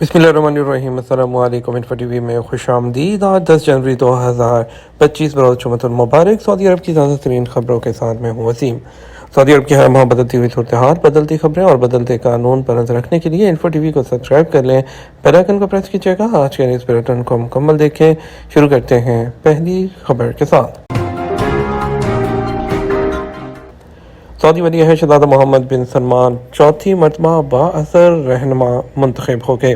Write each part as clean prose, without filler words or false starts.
बिस्मिल्लाहिर्रहमानिर्रहीम। अस्सलामु अलैकुम। इन्फो टीवी में खुश आमदीद। आज 10 जनवरी 2025 बरोज़ जुमअतुल मुबारक। सऊदी अरब की ताज़ा तरीन खबरों के साथ मैं हूँ वसीम। सऊदी अरब की हर माह बदलती हुई सूरत हाल, बदलती खबरें और बदलते कानून पर नजर रखने के लिए इन्फो टीवी को सब्सक्राइब कर लें, बेल आइकन को प्रेस कीजिएगा। आज के न्यूज़ बुलेटिन को मुकम्मल देखें। शुरू करते हैं पहली खबर के साथ। सऊदी वली अहद शहज़ादा मोहम्मद बिन सलमान चौथी मरतबा बाअसर रहनुमा मुंतखब हो गए।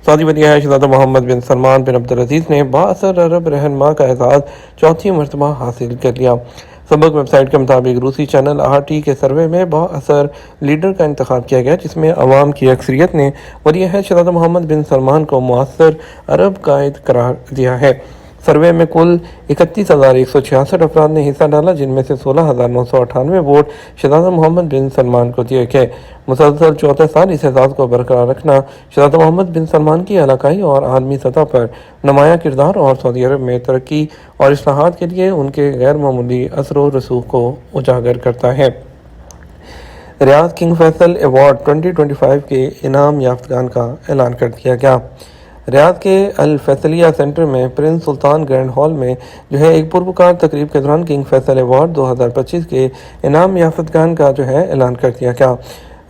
सऊदी वली अहद शहज़ादा मोहम्मद बिन सलमान बिन अब्दुल-अज़ीज़ ने बाअसर अरब रहनुमा का एजाज़ चौथी मरतबा हासिल कर लिया। सबक वेबसाइट के मुताबिक रूसी चैनल RT के सर्वे में बाअसर लीडर का इंतखाब किया गया, जिसमें अवाम की अक्सरियत ने वली अहद शहज़ादा मोहम्मद बिन सलमान को मुअस्सर अरब कायद करार दिया है। सर्वे में कुल 31,166 अफराद ने हिस्सा डाला, जिनमें से 16,998 वोट शहज़ादा मोहम्मद बिन सलमान को दिए गए। मुसलसल चौथे साल इस एजाज़ को बरकरार रखना शहज़ादा मोहम्मद बिन सलमान की इलाकाई और आलमी सतह पर नुमायां किरदार और सऊदी अरब में तरक्की और इस्लाहात के लिए उनके गैर मामूली असर व रसूख को उजागर करता है। रियाद किंग फैसल अवार्ड 2025 के इनाम याफ्तगान का ऐलान कर दिया गया। रियाद के अल फैसलिया सेंटर में प्रिंस सुल्तान ग्रैंड हॉल में एक पुरवकार तकरीब के दौरान किंग फैसल अवार्ड 2025 के इनाम याफ्तगान का ऐलान कर दिया गया।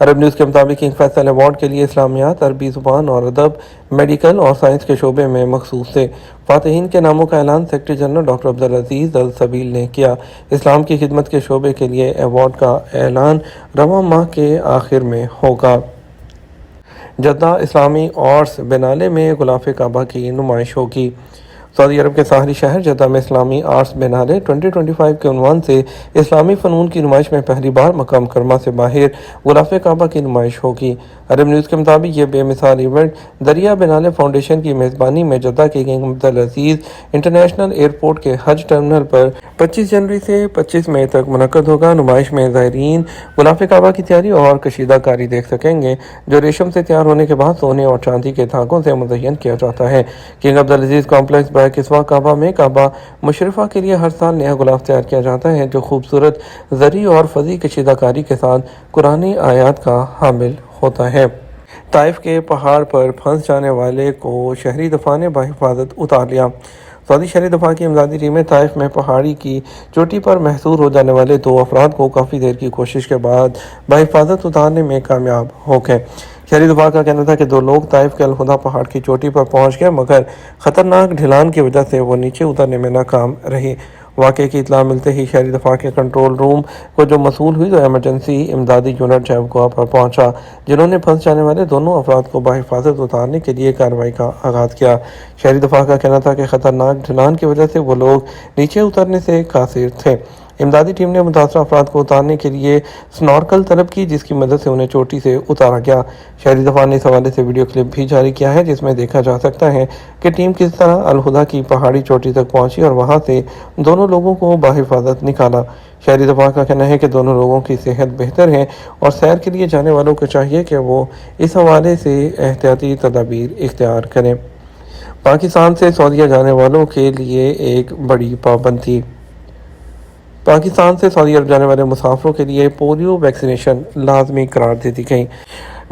अरब न्यूज़ के मुताबिक किंग फैसल अवार्ड के लिए इस्लामियात, अरबी ज़ुबान और अदब, मेडिकल और साइंस के शोबे में मखसूस थे। फातिहीन के नामों का ऐलान सेक्रेटरी जनरल डॉक्टर अब्दुल-अज़ीज़ अल सबील ने किया। इस्लाम की खिदमत के शोबे के लिए अवार्ड का ऐलान रवां माह के आखिर में होगा। जद्दा इस्लामी आर्ट्स बिनाले में गुलाफ काबा की नुमाइश होगी। सऊदी अरब के साहरी शहर जद्दा में इस्लामी आर्ट्स बिनाले 2025 के उन्वान से इस्लामी फ़नून की नुमाइश में पहली बार मकाम करमा से बाहर गुलाफ काबा की नुमाइश होगी। अरब न्यूज़ के मुताबिक ये बेमिसाल इवेंट दरिया बिनाले फाउंडेशन की मेज़बानी में जद्दा के किंग अब्दुल-अज़ीज़ इंटरनेशनल एयरपोर्ट के हज टर्मिनल पर 25 जनवरी से 25 मई तक मुनक्कद होगा। नुमाइश में ज़ायरीन गुलाफ काबा की तैयारी और कशीदाकारी देख सकेंगे, जो रेशम से तैयार होने के बाद सोने और चांदी के धागों से मुज़य्यन किया जाता है। किंग अब्दुल-अज़ीज़ कॉम्प्लेक्स किस्वा काबा में काबा मुशरफा के लिए हर साल नया गुलाफ तैयार किया जाता है, जो खूबसूरत जरी और फजी कशीदाकारी के साथ कुरानी आयात का हामिल होता है। ताइफ के पहाड़ पर फंस जाने वाले को शहरी दफा ने बाहिफाजत उतार लिया। सऊदी शहरी दफा की इमदादी टीमें ताइफ में पहाड़ी की चोटी पर महसूर हो जाने वाले 2 अफराद को काफ़ी देर की कोशिश के बाद बाहिफाजत उतारने में कामयाब हो गए। शहरी दफा का कहना था कि 2 लोग ताइफ के अलहुदा पहाड़ की चोटी पर पहुंच गए, मगर ख़तरनाक ढलान की वजह से वो नीचे उतरने में नाकाम रहे। वाक़े की इत्तला मिलते ही शहरी दफा के कंट्रोल रूम को जो मसूल हुई तो एमरजेंसी इमदादी यूनिट जैबगोआ पर पहुंचा, जिन्होंने फंस जाने वाले दोनों अफराद को बाहिफाजत उतारने के लिए कार्रवाई का आगाज़ किया। शहरी दफा का कहना था कि ख़तरनाक ढलान की वजह से वो लोग नीचे उतरने से कासिर थे। इमदादी टीम ने मुतासरा अफराद को उतारने के लिए स्नॉर्कल तलब की, जिसकी मदद से उन्हें चोटी से उतारा गया। शहरी दफा ने इस हवाले से वीडियो क्लिप भी जारी किया है, जिसमें देखा जा सकता है कि टीम किस तरह अलहुदा की पहाड़ी चोटी तक पहुंची और वहां से दोनों लोगों को बाहिफाजत निकाला। शहरी दफा का कहना है कि दोनों लोगों की सेहत बेहतर है और सैर के लिए जाने वालों को चाहिए कि वो इस हवाले से एहतियाती तदाबीर इख्तियार करें। पाकिस्तान से सऊदीया जाने वालों के लिए एक बड़ी पाबंदी। पाकिस्तान से सऊदी अरब जाने वाले मुसाफिरों के लिए पोलियो वैक्सीनेशन लाजमी करार दे दी गई।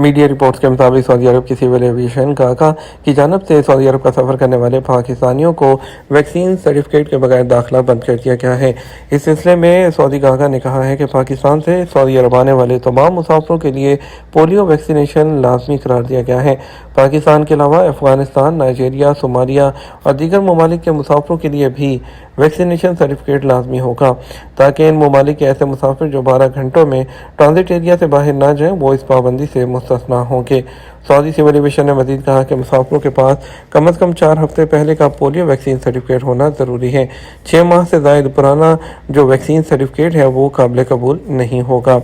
मीडिया रिपोर्ट्स के मुताबिक सऊदी अरब की सिविल एविएशन गाका की जानब से सऊदी अरब का सफ़र करने वाले पाकिस्तानियों को वैक्सीन सर्टिफिकेट के बगैर दाखिला बंद कर दिया गया है। इस सिलसिले में सऊदी गाका ने कहा है कि पाकिस्तान से सऊदी अरब आने वाले तमाम मुसाफिरों के लिए पोलियो वैक्सीनेशन लाजमी करार दिया गया है। पाकिस्तान के अलावा अफगानिस्तान, नाइजीरिया, सोमालिया और दीगर ममालिक के मुसाफिरों के लिए भी वैक्सीनेशन सर्टिफिकेट लाजमी होगा, ताकि इन ममालिक के ऐसे मुसाफिर जो 12 घंटों में ट्रांजिट एरिया से बाहर ना जाएं, वो इस पाबंदी से मुस्तस्ना होंगे। सऊदी सिविल एविएशन ने मजीद कहा कि मुसाफिरों के पास कम अज़ कम 4 हफ्ते पहले का पोलियो वैक्सीन सर्टिफिकेट होना ज़रूरी है। 6 माह से ज़ायद पुराना जो वैक्सीन सर्टिफिकेट है वो काबिल कबूल नहीं होगा।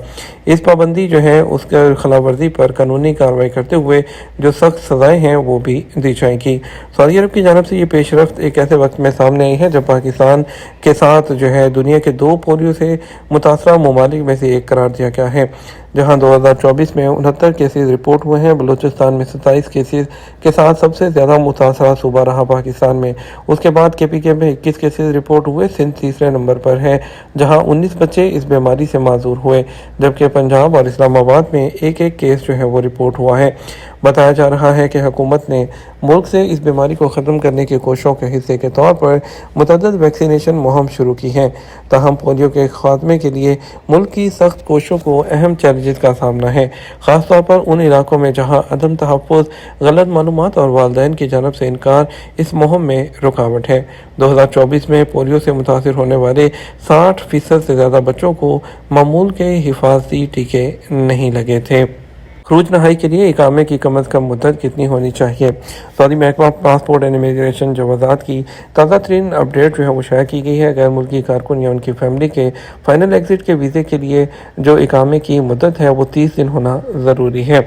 इस पाबंदी उसके खिलाफ वर्जी पर कानूनी कार्रवाई करते हुए जो सख्त सज़ाएँ हैं वो भी दी जाएंगी। सऊदी अरब की जानब से ये पेशरफ्त एक ऐसे वक्त में सामने आई है जब पाकिस्तान के साथ दुनिया के 2 पोलियो से मुतासरा ममालिक में से एक करार दिया गया है, जहां 2024 में 69 केसेस रिपोर्ट हुए हैं। बलूचिस्तान में 27 केसेस के साथ सबसे ज़्यादा मुतासरा सूबा रहा पाकिस्तान में। उसके बाद KPK में 21 केसेस रिपोर्ट हुए। सिंध तीसरे नंबर पर है, जहां 19 बच्चे इस बीमारी से माजूर हुए, जबकि पंजाब और इस्लामाबाद में एक केस वो रिपोर्ट हुआ है। بتایا جا رہا ہے کہ حکومت نے ملک سے اس بیماری کو ختم کرنے کی کوششوں کے حصے کے طور پر متعدد ویکسینیشن مہم شروع کی ہے، تاہم پولیو کے خاتمے کے لیے ملک کی سخت کوششوں کو اہم چیلنجز کا سامنا ہے، خاص طور پر ان علاقوں میں جہاں عدم تحفظ، غلط معلومات اور والدین کی جانب سے انکار اس مہم میں رکاوٹ ہے۔ 2024 میں پولیو سے متاثر ہونے والے 60% سے زیادہ بچوں کو معمول کے حفاظتی ٹیکے نہیں لگے تھے۔ خروج نہائی کے لیے اقامے کی کم از کم مدت کتنی ہونی چاہیے؟ سعودی محکمہ پاسپورٹ اینڈ امیگریشن جوازات کی تازہ ترین اپڈیٹ وہ شائع کی گئی ہے۔ غیر ملکی کارکن یا ان کی فیملی کے فائنل ایگزٹ کے ویزے کے لیے جو اقامے کی مدت ہے وہ 30 دن ہونا ضروری ہے۔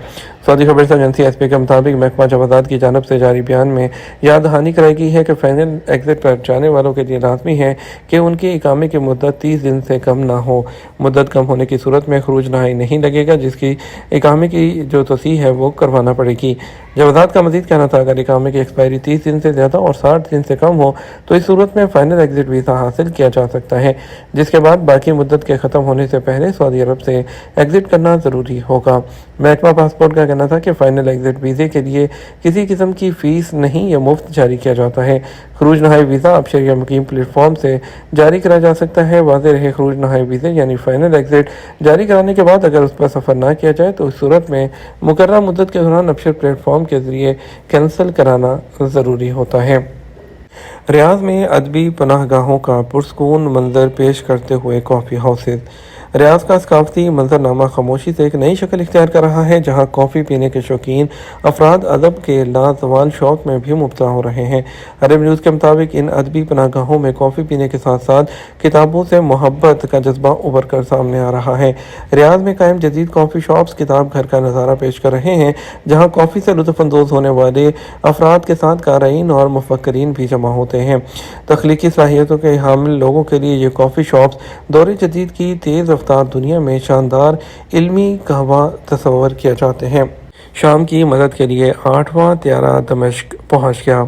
سعودی خبر ایجنسی ایس پی کے مطابق محکمہ جوازات کی جانب سے جاری بیان میں یاد دہانی کرائی گئی ہے کہ فائنل ایگزٹ پر جانے والوں کے لیے لازمی ہے کہ ان کے اقامے کی مدت 30 دن سے کم نہ ہو۔ مدت کم ہونے کی صورت میں خروج نہائی نہیں لگے گا، جس کی اقامے کی جو توسیع ہے وہ کروانا پڑے گی۔ جوازات کا مزید کہنا تھا اگر اقامے کی ایکسپائری 30 دن سے زیادہ اور 60 دن سے کم ہو تو اس صورت میں فائنل ایگزٹ ویزا حاصل کیا جا سکتا ہے، جس کے بعد باقی مدت کے ختم ہونے سے پہلے سعودی عرب سے ایگزٹ کرنا ضروری ہوگا۔ محکمہ پاسپورٹ کا کہنا تھا کہ فائنل ایگزٹ ویزے کے لیے کسی قسم کی فیس نہیں یا مفت جاری کیا جاتا ہے۔ خروج نہائی ویزا اب شہریہ مقیم پلیٹ فارم سے جاری کرا جا سکتا ہے۔ واضح رہے خروج نہائی ویزے یعنی فائنل ایگزٹ جاری کرانے کے بعد اگر اس پر سفر نہ کیا جائے تو اس صورت میں مقررہ مدت کے دوران ابشر پلیٹ فارم کے ذریعے کینسل کرانا ضروری ہوتا ہے۔ ریاض میں ادبی پناہ گاہوں کا پرسکون منظر پیش کرتے ہوئے کافی ہاؤسز۔ ریاض کا ثقافتی منظرنامہ خاموشی سے ایک نئی شکل اختیار کر رہا ہے، جہاں کافی پینے کے شوقین افراد ادب کے لازوال شوق میں بھی مبتلا ہو رہے ہیں۔ عرب نیوز کے مطابق ان ادبی پناہ گاہوں میں کافی پینے کے ساتھ ساتھ کتابوں سے محبت کا جذبہ ابھر کر سامنے آ رہا ہے۔ ریاض میں قائم جدید کافی شاپس کتاب گھر کا نظارہ پیش کر رہے ہیں، جہاں کافی سے لطف اندوز ہونے والے افراد کے ساتھ قارئین اور مفکرین بھی جمع ہوتے ہیں۔ تخلیقی صلاحیتوں کے حامل لوگوں کے لیے یہ کافی شاپس دور جدید کی تیز رفتار دنیا میں شاندار علمی قہوہ تصور کیا جاتے ہیں۔ شام کی مدد کے لیے 8واں طیارہ دمشق پہنچ گیا۔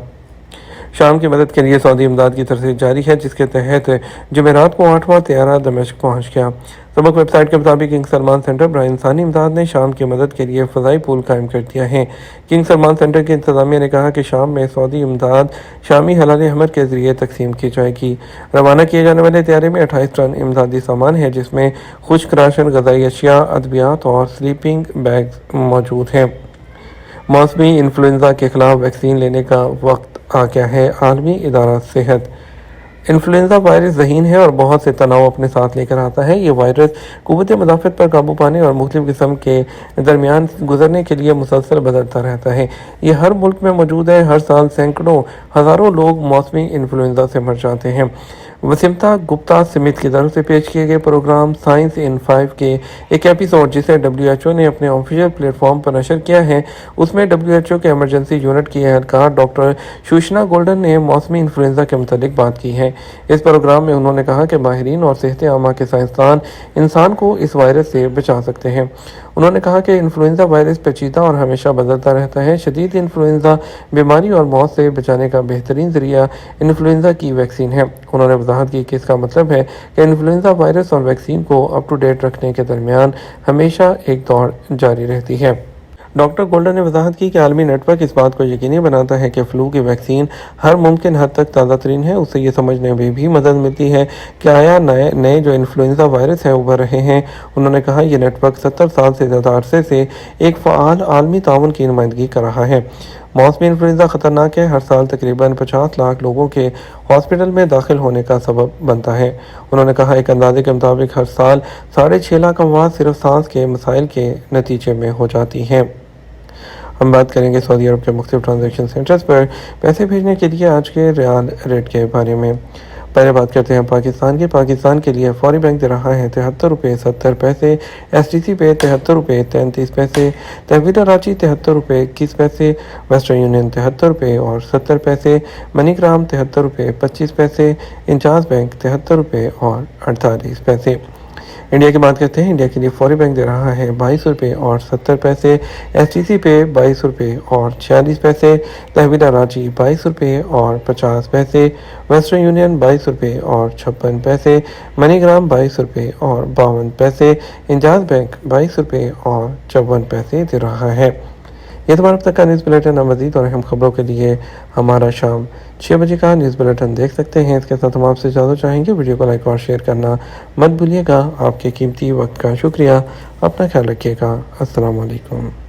شام کی مدد کے لیے سعودی امداد کی ترسیل جاری ہے، جس کے تحت جمعرات کو 8واں طیارہ دمشق پہنچ گیا۔ سبق ویب سائٹ کے مطابق کنگ سلمان سینٹر برائے انسانی امداد نے شام کی مدد کے لیے فضائی پول قائم کر دیا ہے۔ کنگ سلمان سینٹر کی انتظامیہ نے کہا کہ شام میں سعودی امداد شامی ہلال احمر کے ذریعے تقسیم کی جائے گی۔ روانہ کیے جانے والے طیارے میں 28 ٹن امدادی سامان ہے، جس میں خشک راشن، غذائی اشیاء، ادویات اور سلیپنگ بیگز موجود ہیں۔ موسمی انفلوئنزا کے خلاف ویکسین لینے کا وقت آ گیا ہے۔ عالمی ادارہ صحت۔ انفلوئنزا وائرس ذہین ہے اور بہت سے تناؤ اپنے ساتھ لے کر آتا ہے۔ یہ وائرس قوت مدافعت پر قابو پانے اور مختلف قسم کے درمیان گزرنے کے لیے مسلسل بدلتا رہتا ہے۔ یہ ہر ملک میں موجود ہے۔ ہر سال سینکڑوں ہزاروں لوگ موسمی انفلوئنزا سے مر جاتے ہیں۔ وسیمتا گپتا سمتھ کی طرف سے پیش کیے گئے پروگرام سائنس ان 5 کے ایک ایپیسوڈ جسے WHO نے اپنے آفیشیل پلیٹ فارم پر نشر کیا ہے، اس میں WHO کے ایمرجنسی یونٹ کی اہلکار ڈاکٹر شوشنا گولڈن نے موسمی انفلوئنزا کے متعلق بات کی ہے۔ اس پروگرام میں انہوں نے کہا کہ ماہرین اور صحت عامہ کے سائنسدان انسان کو اس وائرس سے بچا سکتے ہیں۔ انہوں نے کہا کہ انفلوئنزا وائرس پیچیدہ اور ہمیشہ بدلتا رہتا ہے۔ شدید انفلوئنزا بیماری اور موت سے بچانے کا بہترین ذریعہ انفلوئنزا کی ویکسین ہے۔ انہوں نے وضاحت کی کہ اس کا مطلب ہے کہ انفلوئنزا وائرس اور ویکسین کو اپ ٹو ڈیٹ رکھنے کے درمیان ہمیشہ ایک دوڑ جاری رہتی ہے۔ ڈاکٹر گولڈن نے وضاحت کی کہ عالمی نیٹ ورک اس بات کو یقینی بناتا ہے کہ فلو کی ویکسین ہر ممکن حد تک تازہ ترین ہے۔ اس سے یہ سمجھنے میں بھی مدد ملتی ہے کہ آیا نئے جو انفلوئنزا وائرس ہیں ابھر رہے ہیں۔ انہوں نے کہا یہ نیٹ ورک 70 سال سے زیادہ عرصے سے ایک فعال عالمی تعاون کی نمائندگی کر رہا ہے۔ موسمی انفلوئنزا خطرناک ہے، ہر سال تقریباً 50 لاکھ لوگوں کے ہاسپٹل میں داخل ہونے کا سبب بنتا ہے۔ انہوں نے کہا ایک اندازے کے مطابق ہر سال 6.5 لاکھ اموات صرف سانس کے مسائل کے نتیجے میں ہو جاتی ہیں۔ ہم بات کریں گے سعودی عرب کے مختلف ٹرانزیکشن سینٹرز پر پیسے بھیجنے کے لیے آج کے ریال ریٹ کے بارے میں۔ پہلے بات کرتے ہیں پاکستان کی۔ پاکستان کے لیے فوری بینک دے رہا ہے 73 روپے 70 پیسے، STC پہ 73 روپے 33 پیسے، تحویل راچی 73 روپے 21 پیسے، ویسٹرن یونین 73 روپے اور 70 پیسے، منی گرام 73 روپے 25 پیسے، انچارج بینک 73 روپے اور 48 پیسے۔ انڈیا کی بات کرتے ہیں۔ انڈیا کے لیے فوری بینک دے رہا ہے 22 روپے اور 70 پیسے، STC پہ 22 روپے اور 46 پیسے، تحویل راچی 22 روپے اور 50 پیسے، ویسٹرن یونین 22 روپے اور 56 پیسے، منی گرام 22 روپے اور 52 پیسے، انجاز بینک 22 روپے اور 54 پیسے دے رہا ہے۔ یہ تمہارا اب تک کا نیوز بلیٹن. مزید اور اہم خبروں کے لیے ہمارا شام 6 بجے کا نیوز بلیٹن دیکھ سکتے ہیں. اس کے ساتھ ہم آپ سے اجازت چاہیں گے. ویڈیو کو لائک اور شیئر کرنا مت بھولیے گا. آپ کے قیمتی وقت کا شکریہ. اپنا خیال رکھیے گا. السلام علیکم.